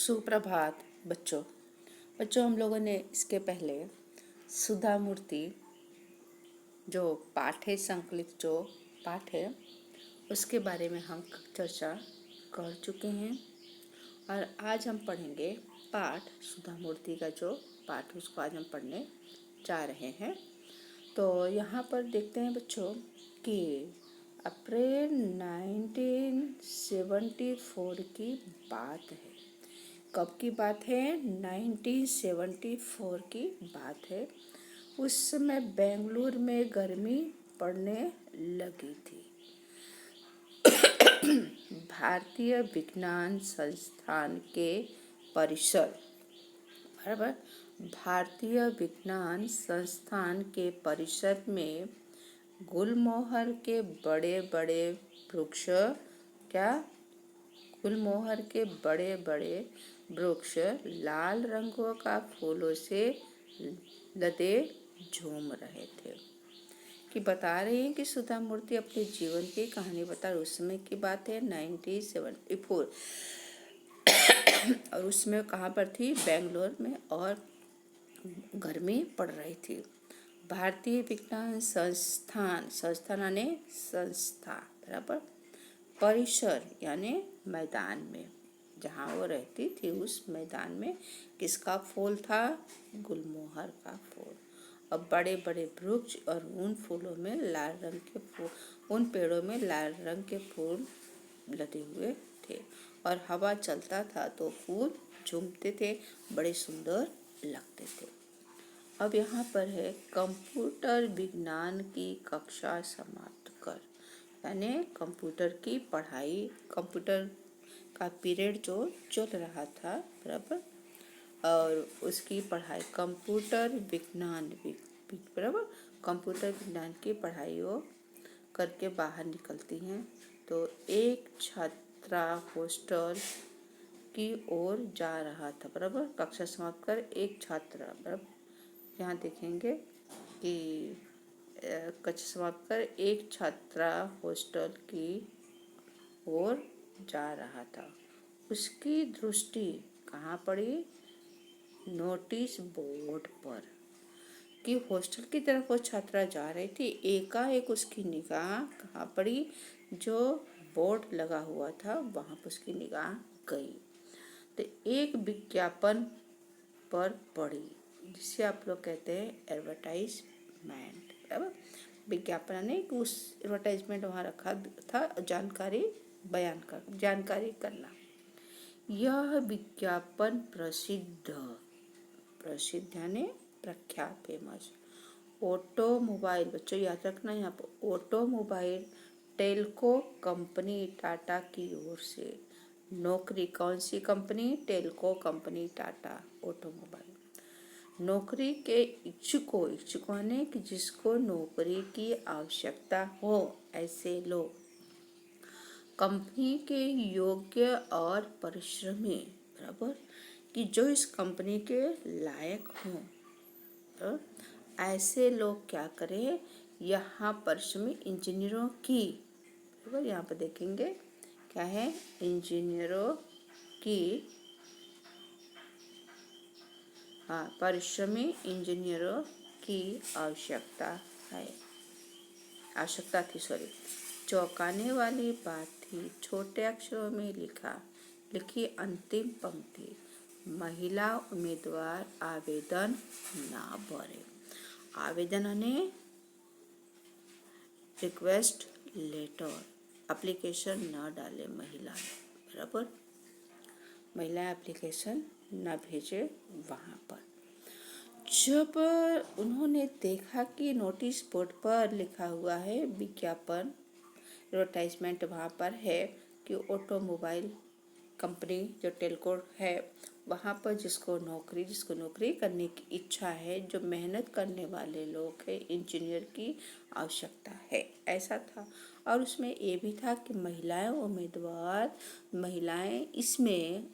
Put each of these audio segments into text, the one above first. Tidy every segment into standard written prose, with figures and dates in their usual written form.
सुप्रभात बच्चों। हम लोगों ने इसके पहले सुधा मूर्ति जो पाठ है, संकलित जो पाठ है, उसके बारे में हम चर्चा कर चुके हैं और आज हम पढ़ेंगे पाठ सुधा मूर्ति का जो पाठ उसको आज हम पढ़ने जा रहे हैं। तो यहाँ पर देखते हैं बच्चों कि अप्रैल 1974 की बात है। कब की बात है? 1974 की बात है। उस समय बेंगलुरु में गर्मी पड़ने लगी थी। भारतीय विज्ञान संस्थान के परिसर बराबर भारतीय विज्ञान संस्थान के परिसर में गुलमोहर के बड़े बड़े वृक्ष गुलमोहर के बड़े बड़े वृक्ष लाल रंगों का फूलों से लदे झूम रहे थे। कि बता रहे हैं कि सुधा मूर्ति अपने जीवन की कहानी बता रही। उस समय की बात है 1974 और उसमें कहाँ पर थी? बेंगलोर में, और गर्मी पड़ रही थी। भारतीय विज्ञान संस्थान यानी संस्था बराबर परिसर यानी मैदान में, जहाँ वो रहती थी उस मैदान में किसका फूल था? गुलमोहर का फूल। और बड़े बड़े वृक्ष और उन फूलों में लाल रंग के फूल, उन पेड़ों में लाल रंग के फूल लदे हुए थे और हवा चलता था तो फूल झूमते थे, बड़े सुंदर लगते थे। अब यहाँ पर है कंप्यूटर विज्ञान की कक्षा समाप्त कर, यानी कंप्यूटर की पढ़ाई, कंप्यूटर का पीरियड जो चल रहा था बराबर, और उसकी पढ़ाई कंप्यूटर विज्ञान बराबर कंप्यूटर विज्ञान की पढ़ाई वो करके बाहर निकलती हैं तो एक छात्रा हॉस्टल की ओर जा रहा था बराबर। कक्षा समाप्त कर एक छात्रा बराबर, यहाँ देखेंगे कि कक्षा समाप्त कर एक छात्रा हॉस्टल की ओर जा रहा था। उसकी दृष्टि कहाँ पड़ी? नोटिस बोर्ड पर कि हॉस्टल की तरफ वो छात्रा जा रही थी। एकाएक उसकी निगाह कहाँ पड़ी? जो बोर्ड लगा हुआ था वहाँ पर उसकी निगाह गई तो एक विज्ञापन पर पड़ी, जिसे आप लोग कहते हैं एडवर्टाइजमेंट बराबर। विज्ञापन यानी कि उस एडवर्टाइजमेंट वहाँ रखा था, जानकारी करना। यह विज्ञापन प्रसिद्ध यानी प्रख्यात, फेमस ऑटोमोबाइल, बच्चों याद रखना यहाँ पर ऑटोमोबाइल टेल्को कंपनी टाटा की ओर से नौकरी। कौन सी company? Telco company Tata automobile. नौकरी के इच्छुकों ने कि जिसको नौकरी की आवश्यकता हो ऐसे लोग कंपनी के योग्य और परिश्रमी बराबर, कि जो इस कंपनी के लायक हों, तो ऐसे लोग क्या करें? यहाँ परिश्रमी इंजीनियरों की बराबर, यहाँ पर देखेंगे क्या है? इंजीनियरों की, परिश्रमी इंजीनियरों की आवश्यकता थी। चौंकाने वाली बात थी, छोटे अक्षरों में लिखी अंतिम पंक्ति, महिला उम्मीदवार आवेदन ना भरे। आवेदन यानी रिक्वेस्ट लेटर, एप्लीकेशन न डाले महिला बराबर, महिला एप्लीकेशन न भेजे वहाँ पर। जब उन्होंने देखा कि नोटिस बोर्ड पर लिखा हुआ है विज्ञापन, एडवर्टाइजमेंट वहाँ पर है कि ऑटोमोबाइल कंपनी जो टेल्को है वहाँ पर जिसको नौकरी करने की इच्छा है, जो मेहनत करने वाले लोग हैं, इंजीनियर की आवश्यकता है, ऐसा था। और उसमें ये भी था कि महिलाएं इसमें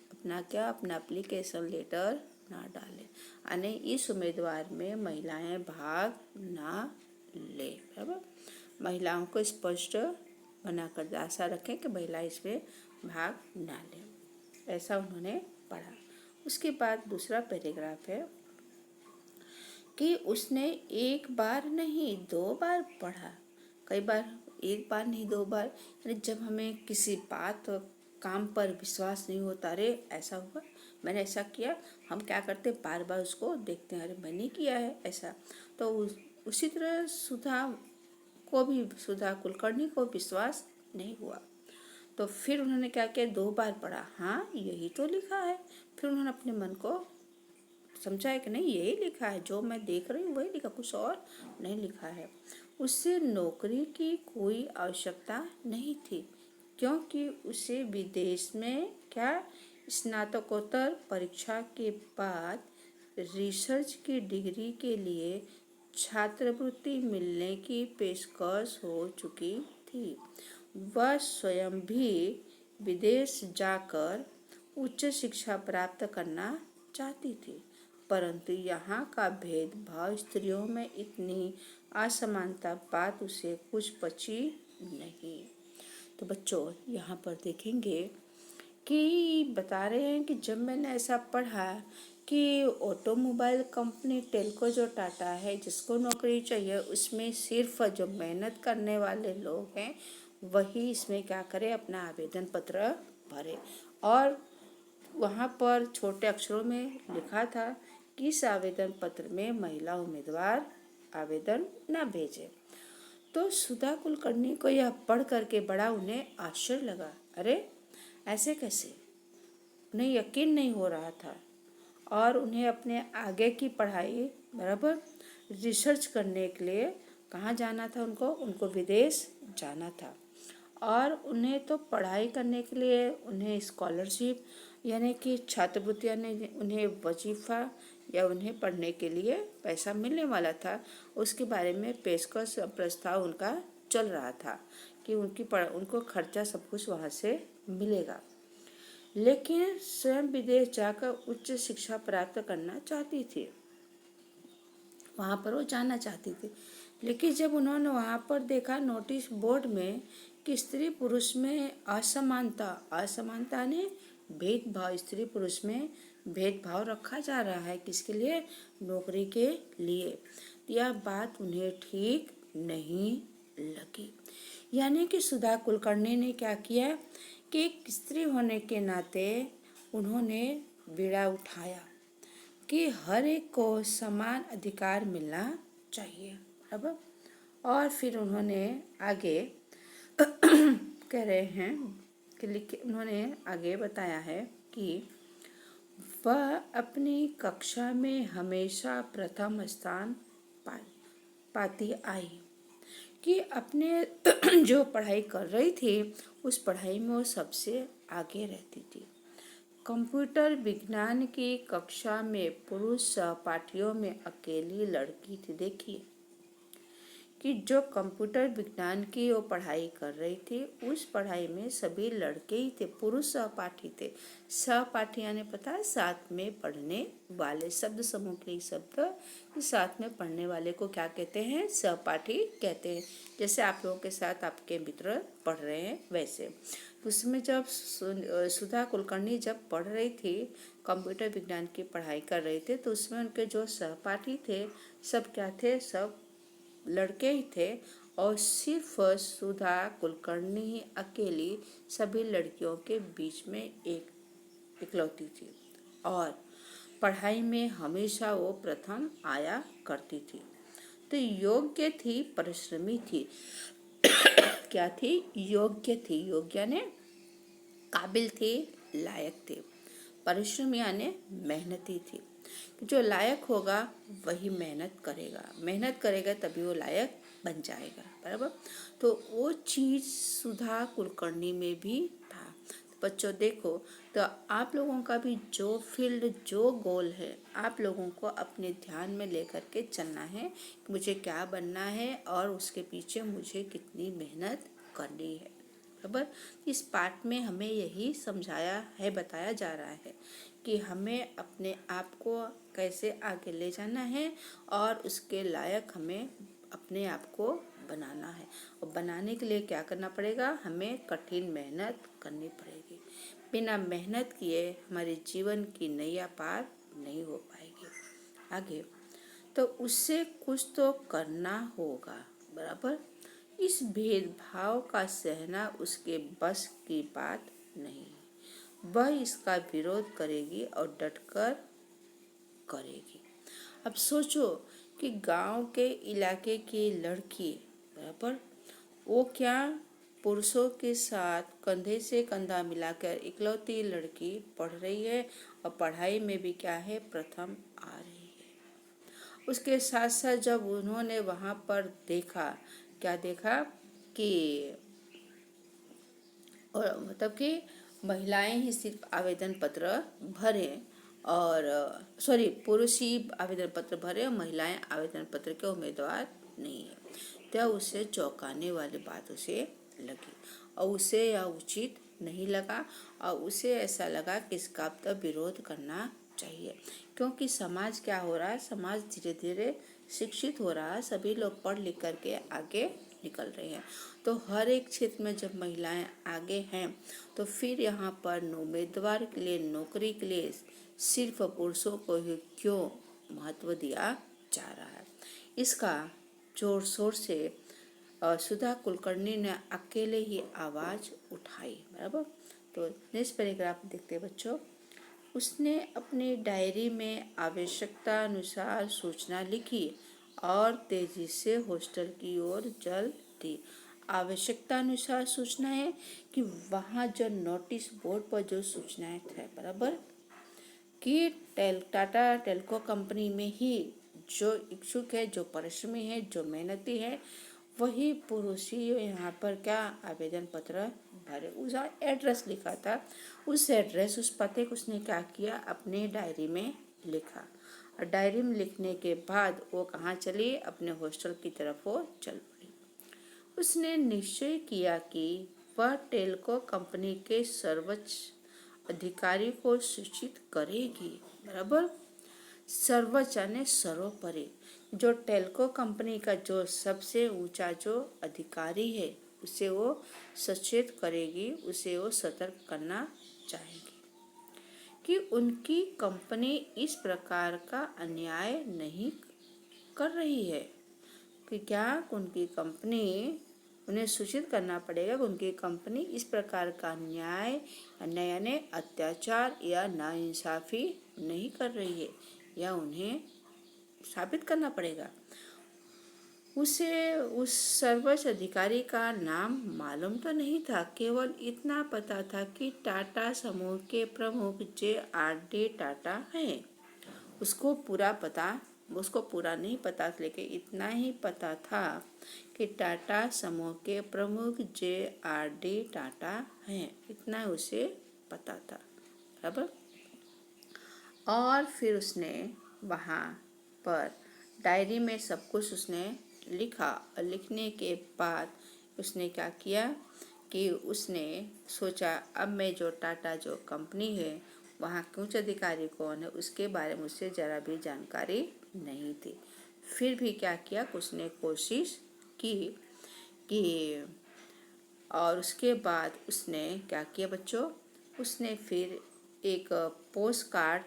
अपना एप्लीकेशन लेटर ना डालें, यानी इस उम्मीदवार में महिलाएं भाग ना ले बराबर। महिलाओं को स्पष्ट बना कर आशा रखें कि महिला इसमें भाग ना ले, ऐसा उन्होंने पढ़ा। उसके बाद दूसरा पैराग्राफ है कि उसने एक बार नहीं 2 बार पढ़ा। कई बार, एक बार नहीं 2 बार, यानी जब हमें किसी बात काम पर विश्वास नहीं होता, अरे ऐसा हुआ, मैंने ऐसा किया, हम क्या करते बार बार उसको देखते हैं, अरे मैंने किया है ऐसा। तो उसी तरह सुधा कुलकर्णी को विश्वास नहीं हुआ। तो फिर उन्होंने क्या किया, 2 बार पढ़ा, हाँ यही तो लिखा है। फिर उन्होंने अपने मन को समझा है कि नहीं यही लिखा है, जो मैं देख रही हूँ वही लिखा, कुछ और नहीं लिखा है। उससे नौकरी की कोई आवश्यकता नहीं थी, क्योंकि उसे विदेश में क्या स्नातकोत्तर परीक्षा के बाद रिसर्च की डिग्री के लिए छात्रवृत्ति मिलने की पेशकश हो चुकी थी। वह स्वयं भी विदेश जाकर उच्च शिक्षा प्राप्त करना चाहती थी, परंतु यहाँ का भेदभाव, स्त्रियों में इतनी असमानता बात उसे कुछ पची नहीं। तो बच्चों यहाँ पर देखेंगे कि बता रहे हैं कि जब मैंने ऐसा पढ़ा कि ऑटोमोबाइल कंपनी टेल्को जो टाटा है, जिसको नौकरी चाहिए, उसमें सिर्फ जो मेहनत करने वाले लोग हैं वही इसमें क्या करें, अपना आवेदन पत्र भरे। और वहाँ पर छोटे अक्षरों में लिखा था कि इस आवेदन पत्र में महिला उम्मीदवार आवेदन न भेजे। तो सुधा कुलकर्णी को यह पढ़ करके बड़ा उन्हें आश्चर्य लगा, अरे ऐसे कैसे, उन्हें यकीन नहीं हो रहा था। और उन्हें अपने आगे की पढ़ाई बराबर रिसर्च करने के लिए कहाँ जाना था, उनको विदेश जाना था। और उन्हें तो पढ़ाई करने के लिए उन्हें स्कॉलरशिप यानी कि छात्रवृत्ति, यानी उन्हें वजीफ़ा या उन्हें पढ़ने के लिए पैसा मिलने वाला था, उसके बारे में पेशकश प्रस्ताव उनका चल रहा था कि उनको खर्चा सब कुछ वहाँ से मिलेगा। लेकिन स्वयं विदेश जाकर उच्च शिक्षा प्राप्त करना चाहती थी, वहाँ पर वो जाना चाहती थी। लेकिन जब उन्होंने वहाँ पर देखा नोटिस बोर्ड में कि स्त्री पुरुष में असमानता ने भेदभाव, स्त्री पुरुष में भेदभाव रखा जा रहा है, किसके लिए, नौकरी के लिए, यह बात उन्हें ठीक नहीं लगी। यानी कि सुधा कुलकर्णी ने क्या किया कि एक स्त्री होने के नाते उन्होंने बीड़ा उठाया कि हर एक को समान अधिकार मिलना चाहिए। अब और फिर उन्होंने आगे कह रहे हैं कि उन्होंने आगे बताया है कि वह अपनी कक्षा में हमेशा प्रथम स्थान पाती आई, कि अपने जो पढ़ाई कर रही थी उस पढ़ाई में वो सबसे आगे रहती थी। कंप्यूटर विज्ञान की कक्षा में पुरुष सहपाठियों में अकेली लड़की थी। देखिए कि जो कंप्यूटर विज्ञान की वो पढ़ाई कर रही थी, उस पढ़ाई में सभी लड़के ही थे, पुरुष सहपाठी थे। सहपाठी यानी पता है साथ में पढ़ने वाले, शब्द समूह के शब्द साथ में पढ़ने वाले को क्या कहते हैं, सहपाठी कहते हैं। जैसे आप लोगों के साथ आपके मित्र पढ़ रहे हैं वैसे। उसमें जब सुधा कुलकर्णी जब पढ़ रही थी, कंप्यूटर विज्ञान की पढ़ाई कर रही थी, तो उसमें उनके जो सहपाठी थे सब क्या थे, सब लड़के ही थे। और सिर्फ सुधा कुलकर्णी ही अकेली सभी लड़कियों के बीच में इकलौती थी, और पढ़ाई में हमेशा वो प्रथम आया करती थी। तो योग्य थी, परिश्रमी थी। क्या थी, योग्य थी, योग्य ने काबिल थी, लायक थी। परिश्रमी यानी मेहनती थी, जो लायक होगा वही मेहनत करेगा तभी वो लायक बन जाएगा, बराबर। तो वो चीज़ सुधा कुलकर्णी में भी था। बच्चों देखो, तो आप लोगों का भी जो फील्ड, जो गोल है, आप लोगों को अपने ध्यान में लेकर के चलना है कि मुझे क्या बनना है और उसके पीछे मुझे कितनी मेहनत करनी है, बराबर। इस पाठ में हमें यही समझाया है, बताया जा रहा है कि हमें अपने आप को कैसे आगे ले जाना है और उसके लायक हमें अपने आप को बनाना है। और बनाने के लिए क्या करना पड़ेगा, हमें कठिन मेहनत करनी पड़ेगी। बिना मेहनत किए हमारे जीवन की नैया पार नहीं हो पाएगी। आगे, तो उससे कुछ तो करना होगा, बराबर। इस भेदभाव का सहना उसके बस की बात नहीं है। वह इसका विरोध करेगी और डटकर करेगी। अब सोचो कि गांव के इलाके की लड़की, बराबर, वो क्या पुरुषों के साथ कंधे से कंधा मिलाकर इकलौती लड़की पढ़ रही है और पढ़ाई में भी क्या है, प्रथम आ रही है। उसके साथ साथ जब उन्होंने वहाँ पर देखा, क्या देखा कि और मतलब कि महिलाएं ही सिर्फ आवेदन पत्र भरें और पुरुष ही आवेदन पत्र भरे और महिलाएं आवेदन पत्र के उम्मीदवार नहीं है, तो उसे चौंकाने वाली बात उसे लगी और उसे यह उचित नहीं लगा और उसे ऐसा लगा कि इसका तो विरोध करना चाहिए, क्योंकि समाज क्या हो रहा है, समाज धीरे धीरे शिक्षित हो रहा है, सभी लोग पढ़ लिख करके आगे निकल रहे हैं। तो हर एक क्षेत्र में जब महिलाएं आगे हैं तो फिर यहाँ पर उम्मीदवार के लिए, नौकरी के लिए सिर्फ पुरुषों को ही क्यों महत्व दिया जा रहा है। इसका जोर शोर से सुधा कुलकर्णी ने अकेले ही आवाज उठाई, बराबर। तो नेक्स्ट पैराग्राफ देखते हैं बच्चों। उसने अपनी डायरी में आवश्यकता अनुसार सूचना लिखी और तेजी से हॉस्टल की ओर चल दी। आवश्यकता अनुसार सूचनाएं कि वहाँ जो नोटिस बोर्ड पर जो सूचनाएं थे, बराबर, कि टाटा टेल्को कंपनी में ही जो इच्छुक है, जो परिश्रमी है, जो मेहनती है, वही पुरुष ही यहाँ पर क्या आवेदन पत्र भरे। उसका एड्रेस लिखा था, उस एड्रेस, उस पते को उसने क्या किया, अपने डायरी में लिखा और डायरी में लिखने के बाद वो कहाँ चली, अपने हॉस्टल की तरफ वो चल पड़ी। उसने निश्चय किया कि वह टेल्को कंपनी के सर्वोच्च अधिकारी को सूचित करेगी, बराबर। सर्वोच्च यानी सर्वोपरि, जो टेल्को कंपनी का जो सबसे ऊंचा जो अधिकारी है उसे वो सचेत करेगी, उसे वो सतर्क करना चाहेगी कि उनकी कंपनी इस प्रकार का अन्याय नहीं कर रही है। कि क्या उनकी कंपनी, उन्हें सूचित करना पड़ेगा कि उनकी कंपनी इस प्रकार का अन्याय यानी अत्याचार या नाइंसाफी नहीं कर रही है, या उन्हें साबित करना पड़ेगा। उसे उस सर्वोच्च अधिकारी का नाम मालूम तो नहीं था, केवल इतना पता था कि टाटा समूह के प्रमुख J.R.D. टाटा हैं। उसको पूरा नहीं पता, लेकिन इतना ही पता था कि टाटा समूह के प्रमुख J.R.D. टाटा हैं, इतना उसे पता था, बराबर। और फिर उसने वहाँ पर डायरी में सब कुछ उसने लिखा और लिखने के बाद उसने क्या किया कि उसने सोचा, अब मैं जो टाटा जो कंपनी है, वहाँ के उच्च अधिकारी कौन है, उसके बारे में मुझसे ज़रा भी जानकारी नहीं थी। फिर भी क्या किया, उसने कोशिश की और उसके बाद उसने क्या किया बच्चों, उसने फिर एक पोस्ट कार्ड,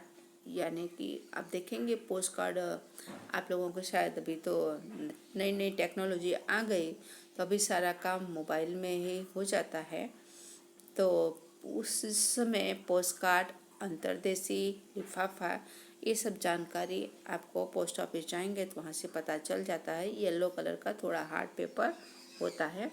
यानी कि आप देखेंगे पोस्ट कार्ड, आप लोगों को शायद अभी तो नई नई टेक्नोलॉजी आ गई, तो अभी सारा काम मोबाइल में ही हो जाता है। तो उस समय पोस्ट कार्ड, अंतर्देशी लिफाफा, ये सब जानकारी आपको पोस्ट ऑफिस जाएंगे तो वहाँ से पता चल जाता है। येलो कलर का थोड़ा हार्ड पेपर होता है।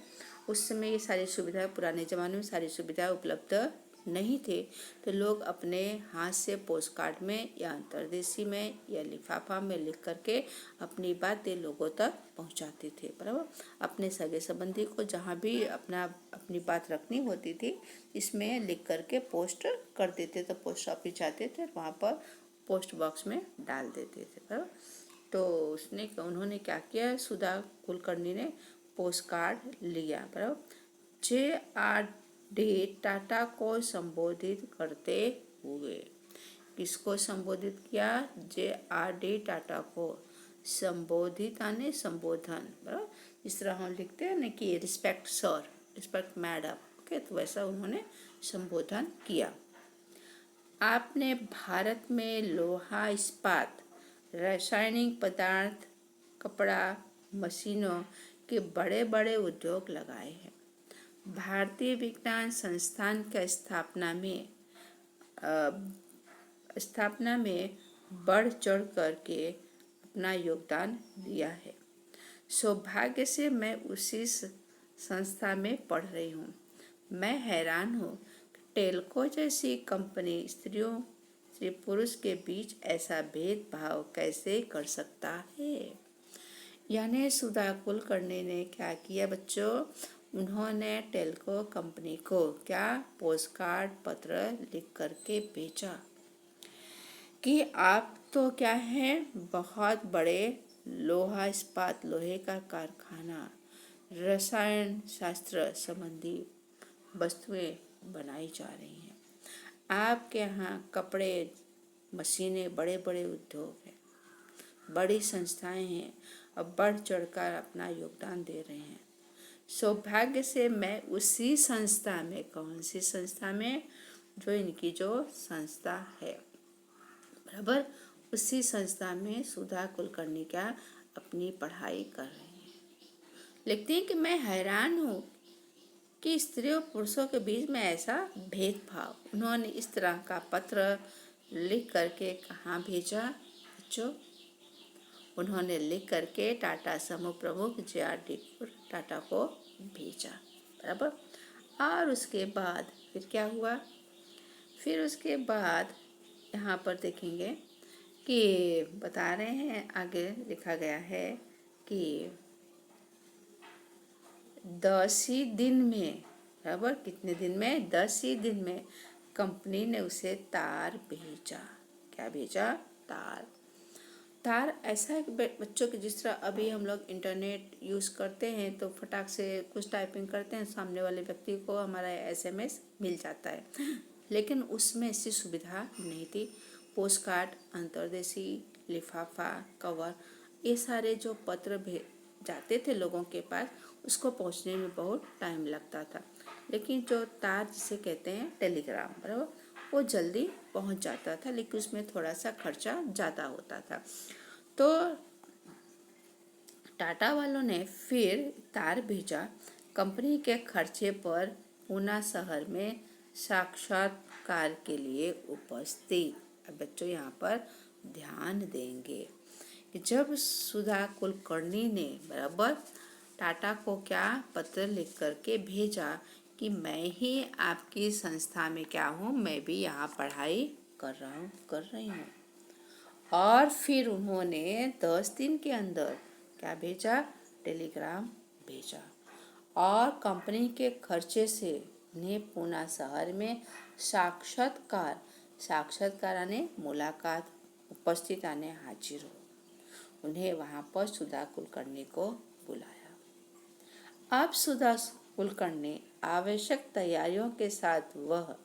उस समय ये सारी सुविधाएं, पुराने ज़माने में सारी सुविधाएं उपलब्ध नहीं थे, तो लोग अपने हाथ से पोस्ट कार्ड में या अंतर्देशी में या लिफाफा में लिख करके अपनी बातें लोगों तक पहुंचाते थे, बराबर। अपने सगे संबंधी को जहां भी अपनी बात रखनी होती थी, इसमें लिख करके पोस्ट कर देते, तो पोस्ट ऑफिस जाते थे, वहाँ पर पोस्ट बॉक्स में डाल देते थे, बराबर। तो उन्होंने क्या किया, सुधा कुलकर्णी ने पोस्ट कार्ड लिया, बराबर। J.R.D. टाटा को संबोधित करते हुए, किसको संबोधित किया, J.R.D. टाटा को। संबोधित यानी संबोधन, बराबर। इस तरह हम लिखते हैं ना कि respect sir, respect madam, okay, तो वैसा उन्होंने संबोधन किया। आपने भारत में लोहा, इस्पात, रासायनिक पदार्थ, कपड़ा, मशीनों के बड़े बड़े उद्योग लगाए हैं। भारतीय विज्ञान संस्थान की स्थापना में बढ़ चढ़ करके अपना योगदान दिया है। सौभाग्य से मैं उसी संस्था में पढ़ रही हूँ। मैं हैरान हूँ कि टेल्को जैसी कंपनी स्त्री पुरुष के बीच ऐसा भेदभाव कैसे कर सकता है। यानी सुधा कुलकर्णी ने क्या किया बच्चों, उन्होंने टेल्को कंपनी को क्या पोस्टकार्ड पत्र लिख करके भेजा कि आप तो क्या है, बहुत बड़े लोहा इस्पात, लोहे का कारखाना, रसायन शास्त्र संबंधी वस्तुएं बनाई जा रही हैं। आपके यहाँ कपड़े, मशीनें, बड़े बड़े उद्योग हैं, बड़ी संस्थाएं हैं और बढ़ चढ़कर अपना योगदान दे रहे हैं। सौभाग्य से मैं उसी संस्था में, कौन सी संस्था में, जो इनकी जो संस्था है, बराबर, उसी संस्था में सुधा कुलकर्णी क्या अपनी पढ़ाई कर रही हैं। लिखती हैं कि मैं हैरान हूँ कि स्त्री और पुरुषों के बीच में ऐसा भेदभाव। उन्होंने इस तरह का पत्र लिख करके कहाँ भेजा बच्चों, उन्होंने लिख करके टाटा समूह प्रमुख JRD टाटा को भेजा, बराबर। और उसके बाद फिर क्या हुआ, फिर उसके बाद यहाँ पर देखेंगे कि बता रहे हैं, आगे लिखा गया है कि 10 ही दिन में, बराबर, कितने दिन में, 10 ही दिन में कंपनी ने उसे तार भेजा। क्या भेजा, तार। तार ऐसा है कि बच्चों के जिस तरह अभी हम लोग इंटरनेट यूज़ करते हैं तो फटाक से कुछ टाइपिंग करते हैं, सामने वाले व्यक्ति को हमारा SMS मिल जाता है, लेकिन उसमें ऐसी सुविधा नहीं थी। पोस्टकार्ड, अंतर्देशी, लिफाफा, कवर, ये सारे जो पत्र जाते थे लोगों के पास, उसको पहुंचने में बहुत टाइम लगता था। लेकिन जो तार जिसे कहते हैं टेलीग्राम, बराबर, वो जल्दी पहुंच जाता था, लेकिन उसमें थोड़ा सा खर्चा ज़्यादा होता था। तो टाटा वालों ने फिर तार भेजा कंपनी के खर्चे पर पूना शहर में साक्षात्कार के लिए उपस्थित। अब बच्चों यहाँ पर ध्यान देंगे कि जब सुधा कुलकर्णी ने, बराबर, टाटा को क्या पत्र लिख करके भेजा कि मैं ही आपकी संस्था में क्या हूँ, मैं भी यहाँ पढ़ाई कर रही हूँ। और फिर उन्होंने 10 दिन के अंदर क्या भेजा, टेलीग्राम भेजा, और कंपनी के खर्चे से उन्हें पूना शहर में साक्षात्कार आने मुलाकात, उपस्थित आने, हाजिर हो, उन्हें वहाँ पर सुधा कुलकर्णी को बुलाया। अब सुधा कुलकर्णी आवश्यक तैयारियों के साथ वह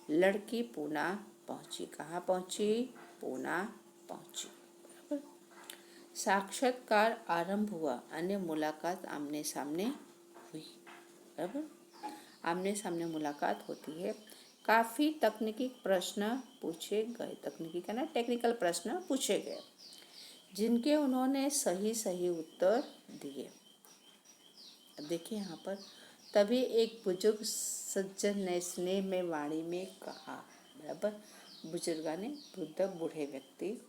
लड़की पूना पहुंची। कहाँ पहुंची, पूना पहुंची, बराबर। साक्षात्कार आरंभ हुआ, अन्य मुलाकात आमने सामने हुई, बराबर, आमने सामने मुलाकात होती है। काफ़ी तकनीकी प्रश्न पूछे गए, तकनीकी का ना, टेक्निकल प्रश्न पूछे गए, जिनके उन्होंने सही उत्तर दिए। अब देखिए यहाँ पर, तभी एक बुजुर्ग सज्जन ने स्नेह में वाणी में कहा, बराबर, बुजुर्गा ने वृद्ध बूढ़े व्यक्ति,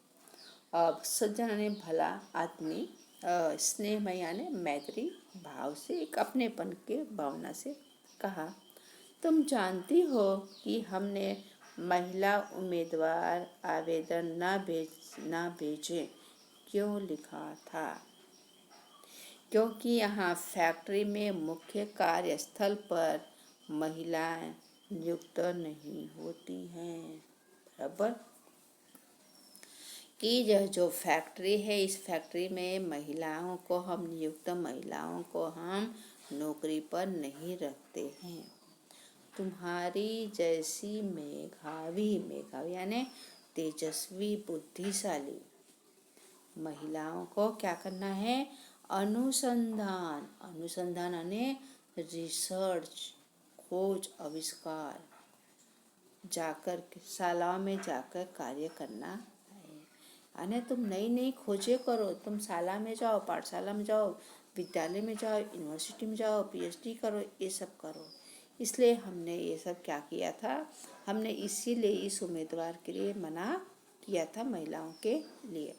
अब सज्जन ने भला आदमी, स्नेह में यानी मैत्री भाव से, एक अपनेपन के भावना से कहा, तुम जानती हो कि हमने महिला उम्मीदवार आवेदन ना भेजे क्यों लिखा था? क्योंकि यहाँ फैक्ट्री में मुख्य कार्यस्थल पर महिलाएं नियुक्त नहीं होती हैं, बराबर, कि यह जो फैक्ट्री है, इस फैक्ट्री में महिलाओं को हम नौकरी पर नहीं रखते हैं। तुम्हारी जैसी मेधावी यानी तेजस्वी, बुद्धिशाली महिलाओं को क्या करना है, अनुसंधान यानी रिसर्च, खोज आविष्कार जाकर शालाओं में जाकर कार्य करना है। यानी तुम नई नई खोजें करो, तुम शाला में जाओ, पाठशाला में जाओ, विद्यालय में जाओ, यूनिवर्सिटी में जाओ, पीएचडी करो, ये सब करो। इसलिए हमने ये सब क्या किया था, हमने इसीलिए इस उम्मीदवार के लिए मना किया था, महिलाओं के लिए।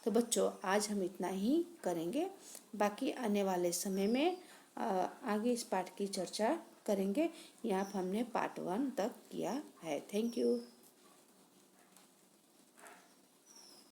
तो बच्चों आज हम इतना ही करेंगे, बाकी आने वाले समय में आगे इस पाठ की चर्चा करेंगे। यहाँ पर हमने पार्ट 1 तक किया है। Thank you.